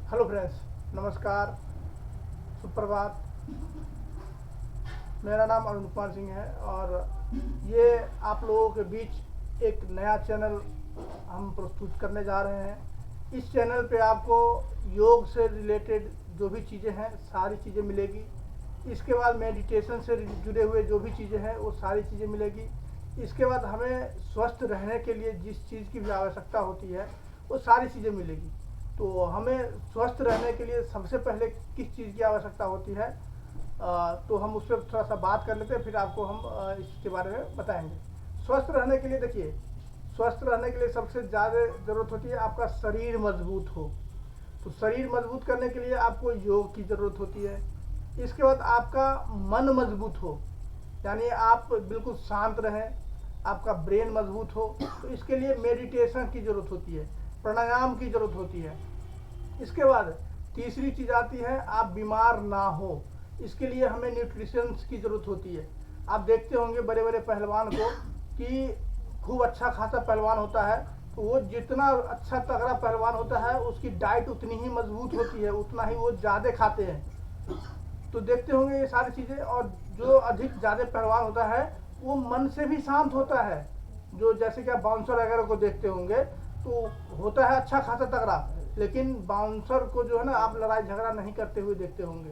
Hello friends, नमस्कार, सुप्रभात। मेरा नाम अरुण कुमार सिंह है और ये आप लोगों के बीच एक नया चैनल हम प्रस्तुत करने जा रहे हैं। इस चैनल पे आपको योग से रिलेटेड जो भी चीज़ें हैं सारी चीज़ें मिलेगी। इसके बाद मेडिटेशन से जुड़े हुए जो भी चीज़ें हैं वो सारी चीज़ें मिलेगी। इसके बाद हमें स्वस्थ रहने के लिए जिस चीज़ की भी आवश्यकता होती है वो सारी चीज़ें मिलेगी। तो हमें स्वस्थ रहने के लिए सबसे पहले किस चीज़ की आवश्यकता होती है, तो हम उस पर थोड़ा सा बात कर लेते हैं, फिर आपको हम इसके बारे में बताएंगे। स्वस्थ रहने के लिए देखिए, स्वस्थ रहने के लिए सबसे ज़्यादा ज़रूरत होती है आपका शरीर मजबूत हो। तो शरीर मजबूत करने के लिए आपको योग की ज़रूरत होती है। इसके बाद आपका मन मजबूत हो, यानी आप बिल्कुल शांत रहें, आपका ब्रेन मजबूत हो, तो इसके लिए मेडिटेशन की ज़रूरत होती है, प्राणायाम की ज़रूरत होती है। इसके बाद तीसरी चीज़ आती है आप बीमार ना हो, इसके लिए हमें न्यूट्रिशन की ज़रूरत होती है। आप देखते होंगे बड़े बड़े पहलवान को कि खूब अच्छा खासा पहलवान होता है, तो वो जितना अच्छा तगड़ा पहलवान होता है उसकी डाइट उतनी ही मजबूत होती है, उतना ही वो ज़्यादा खाते हैं। तो देखते होंगे ये सारी चीज़ें। और जो अधिक ज़्यादा पहलवान होता है वो मन से भी शांत होता है। जो जैसे कि आप बाउंसर वगैरह को देखते होंगे, तो होता है अच्छा खासा तगड़ा, लेकिन बाउंसर को जो है ना आप लड़ाई झगड़ा नहीं करते हुए देखते होंगे,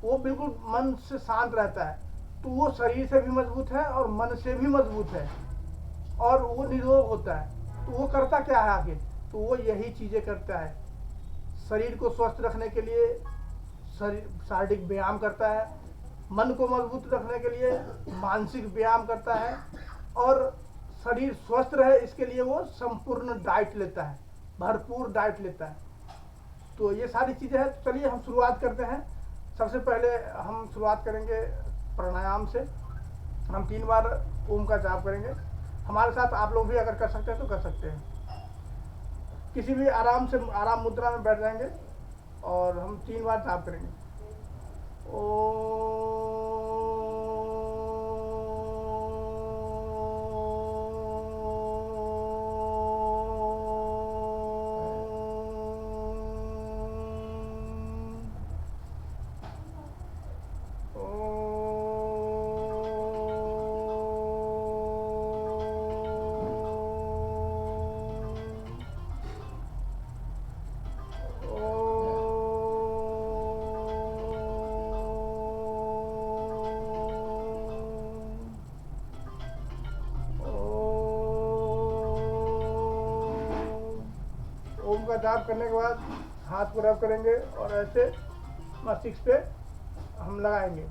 वो बिल्कुल मन से शांत रहता है। तो वो शरीर से भी मजबूत है और मन से भी मजबूत है और वो निरोग होता है। तो वो करता क्या है आखिर? तो वो यही चीज़ें करता है। शरीर को स्वस्थ रखने के लिए शरीर शारीरिक व्यायाम करता है, मन को मजबूत रखने के लिए मानसिक व्यायाम करता है, और शरीर स्वस्थ रहे इसके लिए वो संपूर्ण डाइट लेता है, भरपूर डाइट लेता है। तो ये सारी चीज़ें हैं। तो चलिए हम शुरुआत करते हैं। सबसे पहले हम शुरुआत करेंगे प्राणायाम से। हम 3 बार ओम का जाप करेंगे। हमारे साथ आप लोग भी अगर कर सकते हैं तो कर सकते हैं। किसी भी आराम से आराम मुद्रा में बैठ जाएंगे और हम 3 बार जाप करेंगे। ओ ओम का जाप करने के बाद हाथ को रब करेंगे और ऐसे मस्तिष्क पे हम लगाएंगे।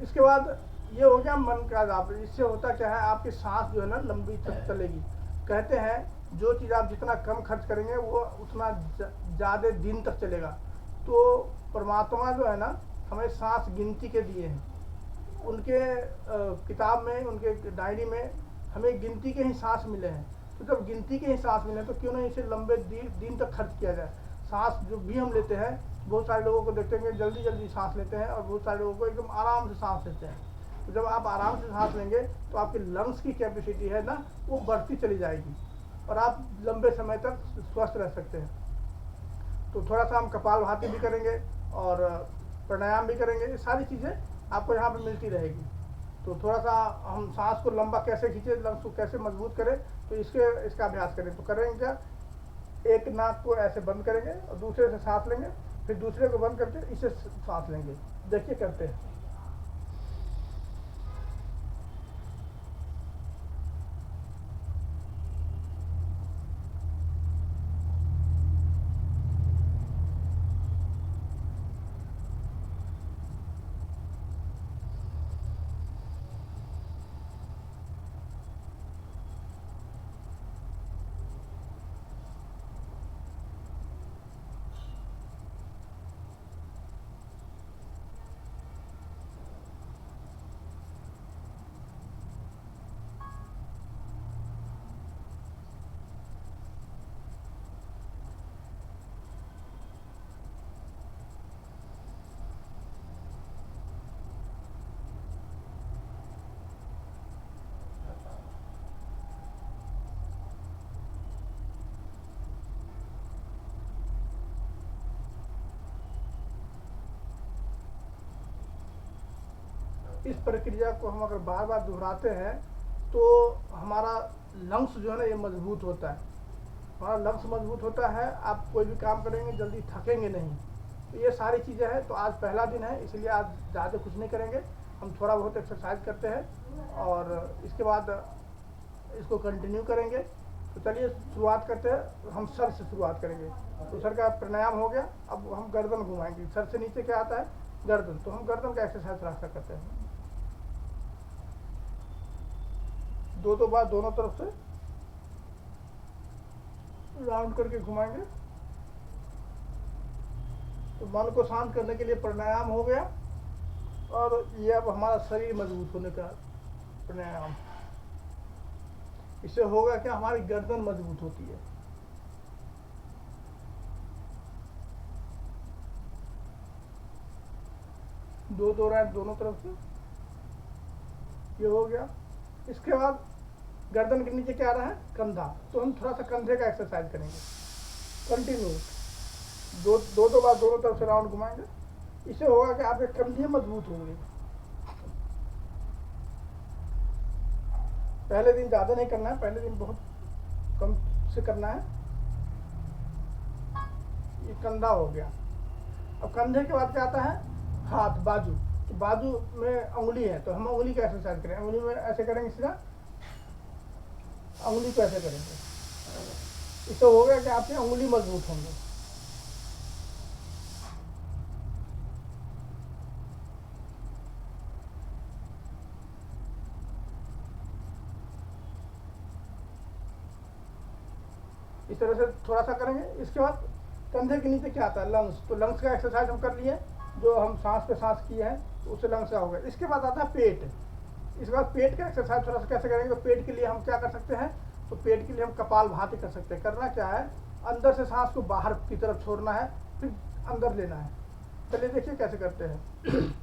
इसके बाद ये हो गया मन का जाप। इससे होता क्या है, आपकी सांस जो है ना लंबी तक चलेगी। कहते हैं जो चीज़ आप जितना कम खर्च करेंगे वो उतना ज़्यादा दिन तक चलेगा। तो परमात्मा जो है ना हमें सांस गिनती के दिए हैं। उनके किताब में, उनके डायरी में हमें गिनती के ही सांस मिले हैं। तो जब गिनती के ही सांस मिले तो क्यों नहीं इसे लंबे दिन तक खर्च किया जाए। सांस जो भी हम लेते हैं, बहुत सारे लोगों को देखते हैं जल्दी जल्दी सांस लेते हैं और बहुत सारे लोगों को एकदम आराम से सांस लेते हैं। तो जब आप आराम से सांस लेंगे तो आपके लंग्स की कैपेसिटी है ना वो बढ़ती चली जाएगी और आप लंबे समय तक स्वस्थ रह सकते हैं। तो थोड़ा सा हम कपालभाति भी करेंगे और प्राणायाम भी करेंगे। ये सारी चीज़ें आपको यहाँ पे मिलती रहेगी। तो थोड़ा सा हम सांस को लंबा कैसे खींचे, लंग्स को कैसे मजबूत करें, तो इसका अभ्यास करें। तो करेंगे क्या, एक नाक को ऐसे बंद करेंगे और दूसरे से सांस लेंगे, फिर दूसरे को बंद करके इसे सांस लेंगे। देखिए करते हैं। इस प्रक्रिया को हम अगर बार बार दोहराते हैं तो हमारा लंग्स जो है ना ये मजबूत होता है, हमारा लंग्स मजबूत होता है, आप कोई भी काम करेंगे जल्दी थकेंगे नहीं। तो ये सारी चीज़ें हैं। तो आज पहला दिन है इसलिए आज ज़्यादा कुछ नहीं करेंगे, हम थोड़ा बहुत एक्सरसाइज करते हैं और इसके बाद इसको कंटिन्यू करेंगे। तो चलिए शुरुआत करते हैं। हम सर से शुरुआत करेंगे। तो सर का प्राणायाम हो गया, अब हम गर्दन घुमाएंगे। सर से नीचे क्या आता है? गर्दन। तो हम गर्दन का एक्सरसाइज थोड़ा सा करते हैं। दो बार दोनों तरफ से राउंड करके घुमाएंगे। तो मन को शांत करने के लिए प्राणायाम हो गया और ये अब हमारा शरीर मजबूत होने का प्राणायाम। इससे होगा क्या? हमारी गर्दन मजबूत होती है। दो राउंड दोनों तरफ से ये हो गया। इसके बाद गर्दन के नीचे क्या आ रहा है? कंधा। तो हम थोड़ा सा कंधे का एक्सरसाइज करेंगे कंटिन्यू। दो बार दोनों तरफ से राउंड घुमाएंगे। इससे होगा कि आपके कंधे मजबूत होंगे। पहले दिन ज़्यादा नहीं करना है, पहले दिन बहुत कम से करना है। ये कंधा हो गया। अब कंधे के बाद क्या आता है? हाथ, बाजू। तो बाजू में अंगुली है तो हम अंगुली का एक्सरसाइज करें। अंगुली में ऐसे करेंगे, सीधा अंगुली को ऐसे करेंगे। इससे होगा कि आपकी अंगुली मजबूत होंगे। इस तरह से थोड़ा सा करेंगे। इसके बाद कंधे के नीचे क्या आता है? लंग्स। तो लंग्स का एक्सरसाइज हम कर लिए, जो हम सांस पे सांस किए हैं, तो उससे लंग्स का हो गया। इसके बाद आता है पेट। इसके बाद पेट का एक्सरसाइज थोड़ा सा कैसे करेंगे? तो पेट के लिए हम क्या कर सकते हैं? तो पेट के लिए हम कपालभाति कर सकते हैं। करना क्या है? अंदर से सांस को बाहर की तरफ छोड़ना है, फिर अंदर लेना है। चलिए देखिए कैसे करते हैं।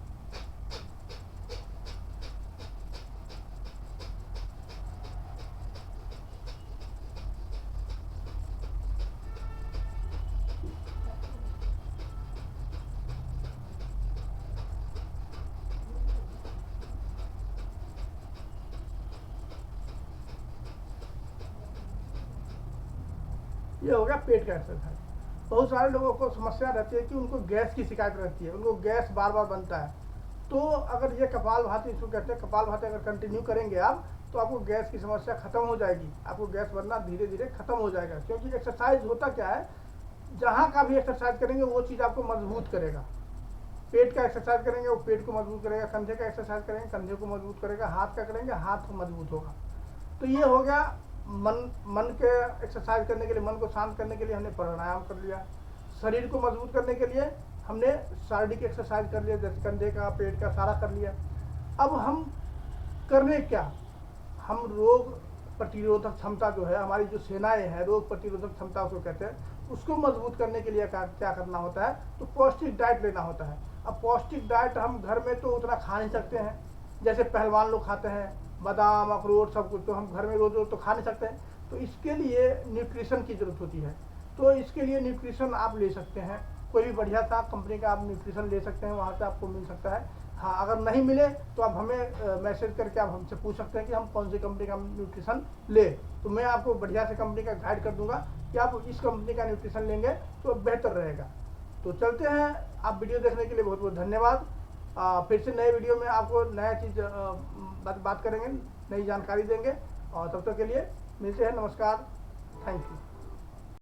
ये हो गया पेट का एक्सरसाइज। बहुत सारे लोगों को समस्या रहती है कि उनको गैस की शिकायत रहती है, उनको गैस बार बार बनता है। तो अगर ये कपालभाति, इसको कहते हैं कपालभाति, अगर कंटिन्यू करेंगे आप तो आपको गैस की समस्या खत्म हो जाएगी। आपको गैस बनना धीरे धीरे खत्म हो जाएगा। क्योंकि एक्सरसाइज होता क्या है, जहाँ का भी एक्सरसाइज करेंगे वो चीज़ आपको मजबूत करेगा। पेट का एक्सरसाइज करेंगे वो पेट को मजबूत करेगा, कंधे का एक्सरसाइज करेंगे कंधे को मजबूत करेगा, हाथ का करेंगे हाथ को मजबूत होगा। तो ये हो गया मन के एक्सरसाइज करने के लिए, मन को शांत करने के लिए हमने प्राणायाम कर लिया। शरीर को मजबूत करने के लिए हमने शारीरिक एक्सरसाइज कर लिया, जैसे कंधे का, पेट का, सारा कर लिया। अब हम करने क्या? हम रोग प्रतिरोधक क्षमता जो है, हमारी जो सेनाएं हैं, रोग प्रतिरोधक क्षमता उसको कहते हैं, उसको मजबूत करने के लिए क्या करना होता है? तो पौष्टिक डाइट लेना होता है। अब पौष्टिक डाइट हम घर में तो उतना खा नहीं सकते हैं, जैसे पहलवान लोग खाते हैं, बादाम, अखरोट, सब कुछ तो हम घर में रोज रोज तो खा नहीं सकते हैं। तो इसके लिए न्यूट्रिशन की ज़रूरत होती है। तो इसके लिए न्यूट्रिशन आप ले सकते हैं, कोई भी बढ़िया सा कंपनी का आप न्यूट्रिशन ले सकते हैं, वहाँ से आपको मिल सकता है। हाँ, अगर नहीं मिले तो आप हमें मैसेज करके आप हमसे पूछ सकते हैं कि हम कौन सी कंपनी का न्यूट्रिशन ले। तो मैं आपको बढ़िया से कंपनी का गाइड कर दूंगा कि आप इस कंपनी का न्यूट्रिशन लेंगे तो बेहतर रहेगा। तो चलते हैं। आप वीडियो देखने के लिए बहुत बहुत धन्यवाद। फिर से नए वीडियो में आपको नया चीज़ बात करेंगे, नई जानकारी देंगे। और तब तक के लिए मिलते हैं। नमस्कार, थैंक यू।